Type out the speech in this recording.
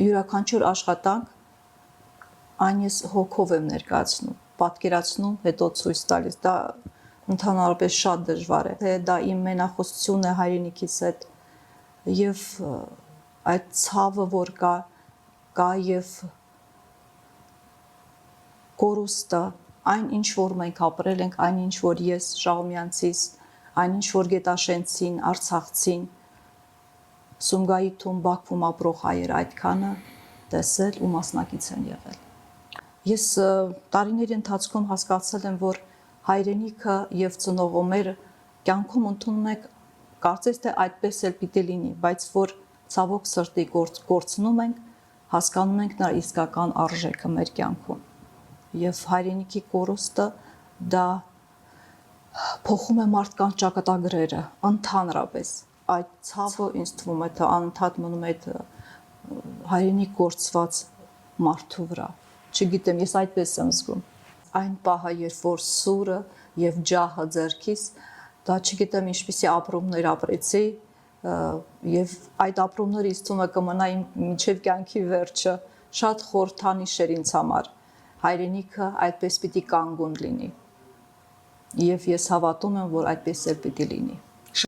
յուրաքանչյուր աշխատանք այն ես հոգով եմ ներկայացնում, պատկերացնում, հետո ցույց տալիս, դա ընդհանրապես շատ դժվար է, թե դա իմ մենախոսությունն է հայրենիքիս հետ եւ այդ ցավը, որ կա եւ կորուստը, այն ինչ որ մենք ապրել ենք, այն ինչ որ ես Շահումյանցիս, այն ինչ որ Գետաշենցին, Արցախցին, Սումգայիթում, Բաքվում ապրող հայեր այդքանը տեսել ու մասնակից են եղել։ Ես տարիների ընթացքում հասկացել եմ, որ հայրենիքը եւ ծնողները կյանքում ընդունում եք, կարծես թե այդպես էլ պիտի լինի, բայց որ ցավոք սրտի կորցնում ենք, հասկանում ենք նրա իսկական արժեքը մեր կյանքում։ Եվ հայրենիքի կորուստը դա փոխում է մարդկանց ճակատագրերը, ընդհանրապես այդ ցավը ինձ թվում է թե անընդհատ մնում է այդ հայրենիք կորցված մարդու վրա, չգիտեմ, ես այդպես եմ զգում, այն պահը, երբ որ սուրը եւ ջահը ձեռքիս, դա չգիտեմ ինչպիսի ապրումներ ապրեցի եւ այդ ապրումները ինձ թվում է կմնա մինչեւ կյանքի վերջը, շատ խորհրդանիշ էր ինձ համար, հայրենիքը այդպես պիտի կանգուն լինի եւ ես հավատում եմ, որ այդպես էլ պիտի լինի։